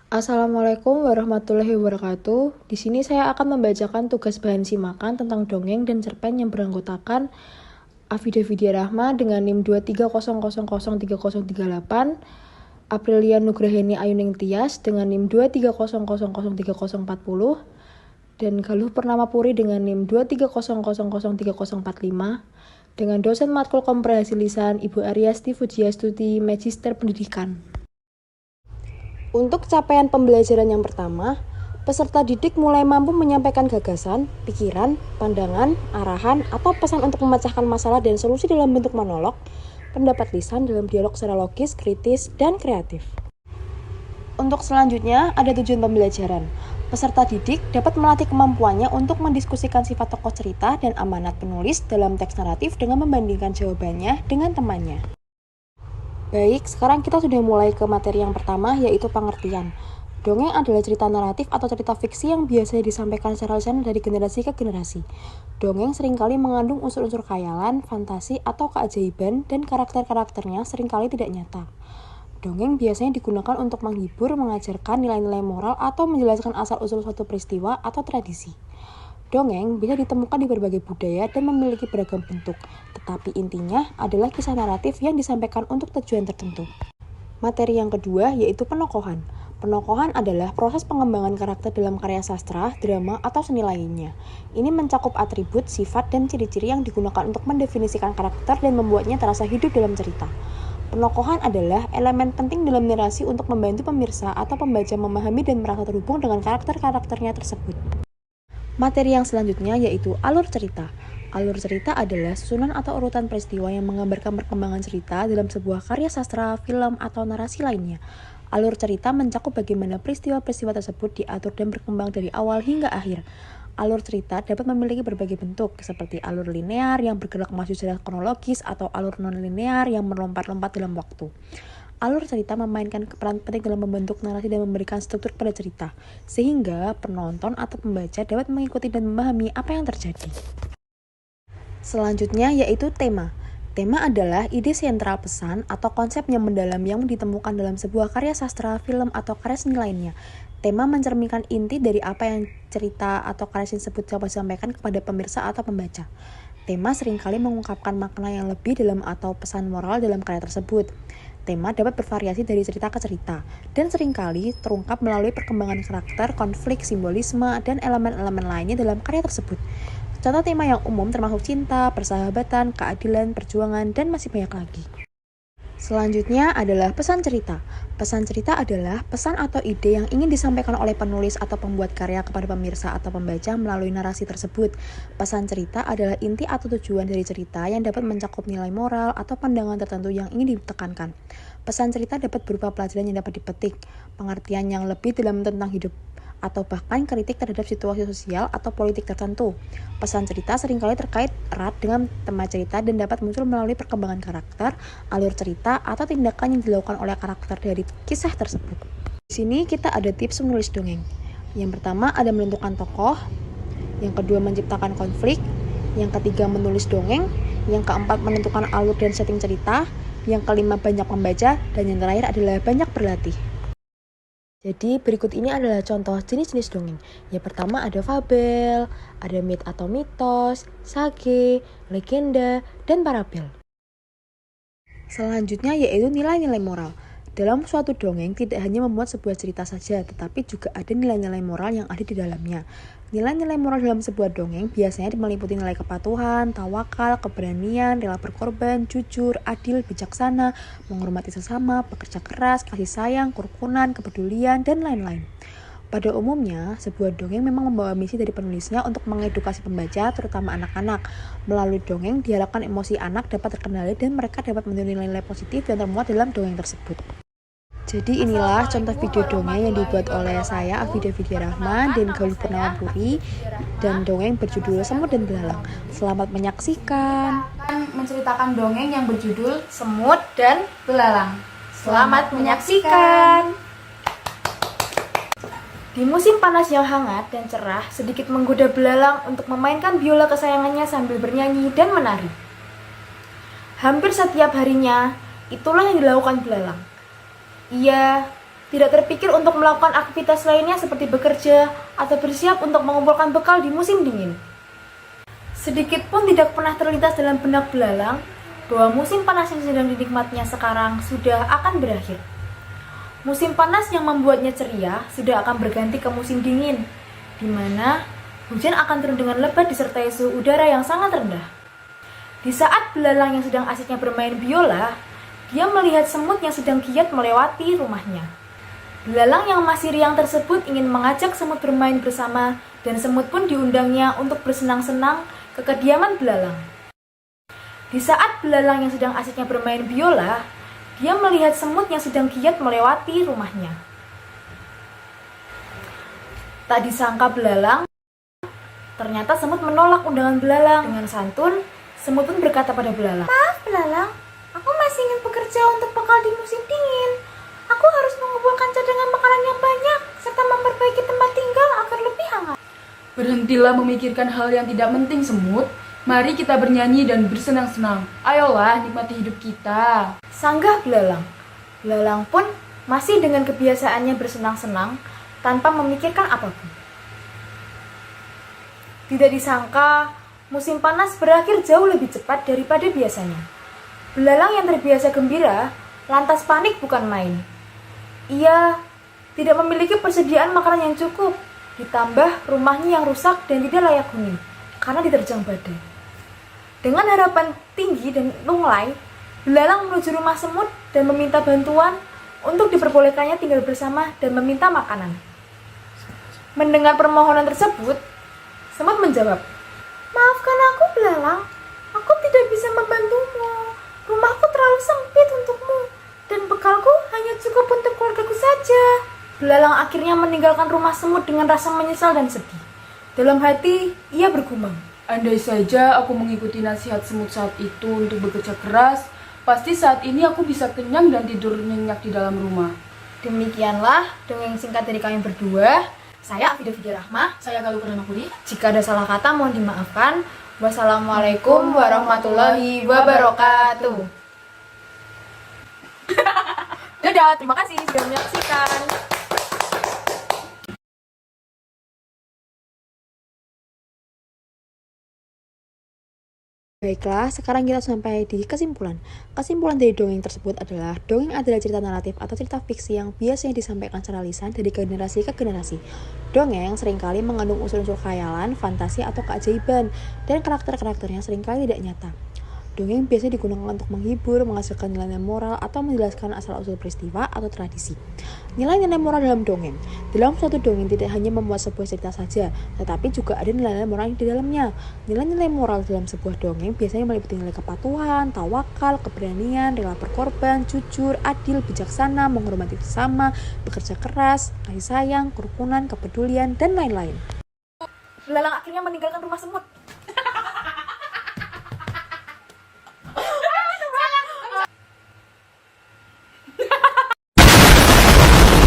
Assalamualaikum warahmatullahi wabarakatuh. Di sini saya akan membacakan tugas bahan simakan tentang dongeng dan cerpen yang beranggotakan Afida Vidya Rahma dengan NIM 230003038, Aprilia Nugraheni Ayuning Tias dengan NIM 230003040, dan Galuh Purnama Puri dengan NIM 230003045, dengan dosen matkul komprehensif lisan Ibu Aryasti Fujiastuti, Magister Pendidikan. Untuk capaian pembelajaran yang pertama, peserta didik mulai mampu menyampaikan gagasan, pikiran, pandangan, arahan, atau pesan untuk memecahkan masalah dan solusi dalam bentuk monolog, pendapat lisan dalam dialog secara logis, kritis, dan kreatif. Untuk selanjutnya, ada tujuan pembelajaran. Peserta didik dapat melatih kemampuannya untuk mendiskusikan sifat tokoh cerita dan amanat penulis dalam teks naratif dengan membandingkan jawabannya dengan temannya. Baik, sekarang kita sudah mulai ke materi yang pertama, yaitu pengertian. Dongeng adalah cerita naratif atau cerita fiksi yang biasanya disampaikan secara lisan dari generasi ke generasi. Dongeng seringkali mengandung unsur-unsur khayalan, fantasi, atau keajaiban, dan karakter-karakternya seringkali tidak nyata. Dongeng biasanya digunakan untuk menghibur, mengajarkan nilai-nilai moral, atau menjelaskan asal-usul suatu peristiwa atau tradisi. Dongeng bisa ditemukan di berbagai budaya dan memiliki beragam bentuk, tetapi intinya adalah kisah naratif yang disampaikan untuk tujuan tertentu. Materi yang kedua yaitu penokohan. Penokohan adalah proses pengembangan karakter dalam karya sastra, drama, atau seni lainnya. Ini mencakup atribut, sifat, dan ciri-ciri yang digunakan untuk mendefinisikan karakter dan membuatnya terasa hidup dalam cerita. Penokohan adalah elemen penting dalam narasi untuk membantu pemirsa atau pembaca memahami dan merasa terhubung dengan karakter-karakternya tersebut. Materi yang selanjutnya yaitu alur cerita. Alur cerita adalah susunan atau urutan peristiwa yang menggambarkan perkembangan cerita dalam sebuah karya sastra, film, atau narasi lainnya. Alur cerita mencakup bagaimana peristiwa-peristiwa tersebut diatur dan berkembang dari awal hingga akhir. Alur cerita dapat memiliki berbagai bentuk, seperti alur linear yang bergerak maju secara kronologis atau alur non-linear yang melompat-lompat dalam waktu. Alur cerita memainkan peran penting dalam membentuk narasi dan memberikan struktur pada cerita, sehingga penonton atau pembaca dapat mengikuti dan memahami apa yang terjadi. Selanjutnya yaitu tema. Tema adalah ide sentral pesan atau konsep yang mendalam yang ditemukan dalam sebuah karya sastra, film, atau karya seni lainnya. Tema mencerminkan inti dari apa yang cerita atau karya tersebut dapat disampaikan kepada pemirsa atau pembaca. Tema seringkali mengungkapkan makna yang lebih dalam atau pesan moral dalam karya tersebut. Tema dapat bervariasi dari cerita ke cerita, dan seringkali terungkap melalui perkembangan karakter, konflik, simbolisme, dan elemen-elemen lainnya dalam karya tersebut. Contoh tema yang umum termasuk cinta, persahabatan, keadilan, perjuangan, dan masih banyak lagi. Selanjutnya adalah pesan cerita. Pesan cerita adalah pesan atau ide yang ingin disampaikan oleh penulis atau pembuat karya kepada pemirsa atau pembaca melalui narasi tersebut. Pesan cerita adalah inti atau tujuan dari cerita yang dapat mencakup nilai moral atau pandangan tertentu yang ingin ditekankan. Pesan cerita dapat berupa pelajaran yang dapat dipetik, pengertian yang lebih dalam tentang hidup, atau bahkan kritik terhadap situasi sosial atau politik tertentu. Pesan cerita seringkali terkait erat dengan tema cerita dan dapat muncul melalui perkembangan karakter, alur cerita, atau tindakan yang dilakukan oleh karakter dari kisah tersebut. Di sini kita ada tips menulis dongeng. Yang pertama ada menentukan tokoh, yang kedua menciptakan konflik, yang ketiga menulis dongeng, yang keempat menentukan alur dan setting cerita, yang kelima banyak membaca, dan yang terakhir adalah banyak berlatih. Jadi berikut ini adalah contoh jenis-jenis dongeng. Yang pertama ada fabel, ada mit atau mitos, sage, legenda, dan parabel. Selanjutnya yaitu nilai-nilai moral. Dalam suatu dongeng tidak hanya memuat sebuah cerita saja, tetapi juga ada nilai-nilai moral yang ada di dalamnya. Nilai-nilai moral dalam sebuah dongeng biasanya meliputi nilai kepatuhan, tawakal, keberanian, rela berkorban, jujur, adil, bijaksana, menghormati sesama, bekerja keras, kasih sayang, kerukunan, kepedulian, dan lain-lain. Pada umumnya, sebuah dongeng memang membawa misi dari penulisnya untuk mengedukasi pembaca, terutama anak-anak. Melalui dongeng, diharapkan emosi anak dapat terkendali dan mereka dapat meniru nilai-nilai positif yang termuat dalam dongeng tersebut. Jadi inilah contoh video dongeng yang dibuat oleh saya, Afida Vidya Rahma, dan Galuh Purnama Puri, dan dongeng berjudul Semut dan Belalang. Selamat menyaksikan. Menceritakan dongeng yang berjudul Semut dan Belalang. Selamat menyaksikan. Di musim panas yang hangat dan cerah, sedikit menggoda belalang untuk memainkan biola kesayangannya sambil bernyanyi dan menari. Hampir setiap harinya, itulah yang dilakukan belalang. Ia Tidak terpikir untuk melakukan aktivitas lainnya seperti bekerja atau bersiap untuk mengumpulkan bekal di musim dingin. Sedikit pun tidak pernah terlintas dalam benak belalang bahwa musim panas yang sedang dinikmatinya sekarang sudah akan berakhir. Musim panas yang membuatnya ceria sudah akan berganti ke musim dingin, di mana hujan akan turun dengan lebat disertai suhu udara yang sangat rendah. Di saat belalang yang sedang asiknya bermain biola, dia melihat semut yang sedang giat melewati rumahnya. Belalang yang masih riang tersebut ingin mengajak semut bermain bersama, dan semut pun diundangnya untuk bersenang-senang ke kediaman belalang. Di saat belalang yang sedang asiknya bermain biola, dia melihat semut yang sedang giat melewati rumahnya. Tak disangka belalang, ternyata semut menolak undangan belalang. Dengan santun, semut pun berkata pada belalang, "Maaf belalang, aku masih ingin bekerja untuk bekal di musim dingin. Aku harus mengumpulkan cadangan makanan yang banyak, serta memperbaiki tempat tinggal agar lebih hangat." Berhentilah memikirkan hal yang tidak penting, semut. Mari kita bernyanyi dan bersenang-senang. Ayolah, nikmati hidup kita. Sanggah belalang. Belalang pun masih dengan kebiasaannya bersenang-senang tanpa memikirkan apapun. Tidak disangka, musim panas berakhir jauh lebih cepat daripada biasanya. Belalang yang terbiasa gembira, lantas panik bukan main. Ia tidak memiliki persediaan makanan yang cukup, ditambah rumahnya yang rusak dan tidak layak huni karena diterjang badai. Dengan harapan tinggi dan lunglai, belalang menuju rumah semut dan meminta bantuan untuk diperbolehkannya tinggal bersama dan meminta makanan. Mendengar permohonan tersebut, semut menjawab, "Maafkan aku belalang, aku tidak bisa membantumu. Rumahku terlalu sempit untukmu, dan bekalku hanya cukup untuk keluargaku saja." Belalang akhirnya meninggalkan rumah semut dengan rasa menyesal dan sedih. Dalam hati, ia bergumam, Andai saja aku mengikuti nasihat semut saat itu untuk bekerja keras, pasti saat ini aku bisa kenyang dan tidur nyenyak di dalam rumah. Demikianlah dongeng singkat dari kami berdua. Saya Afidah Fidir Rahmah. Saya Galuh Perdana Puri. Jika ada salah kata mohon dimaafkan. Wassalamualaikum warahmatullahi wabarakatuh. Dadah, terima kasih sudah menyaksikan. Baiklah, sekarang kita sampai di kesimpulan. Kesimpulan dari dongeng tersebut adalah, dongeng adalah cerita naratif atau cerita fiksi yang biasanya disampaikan secara lisan dari generasi ke generasi. Dongeng seringkali mengandung unsur-unsur khayalan, fantasi, atau keajaiban, dan karakter-karakternya seringkali tidak nyata. Dongeng biasanya digunakan untuk menghibur, menghasilkan nilai moral, atau menjelaskan asal-usul peristiwa atau tradisi. Nilai-nilai moral dalam dongeng. Dalam suatu dongeng tidak hanya membuat sebuah cerita saja, tetapi juga ada nilai-nilai moral di dalamnya. Nilai-nilai moral dalam sebuah dongeng biasanya meliputi nilai kepatuhan, tawakal, keberanian, rela berkorban, jujur, adil, bijaksana, menghormati sesama, bekerja keras, kasih sayang, kerukunan, kepedulian, dan lain-lain. Belalang akhirnya meninggalkan rumah semut.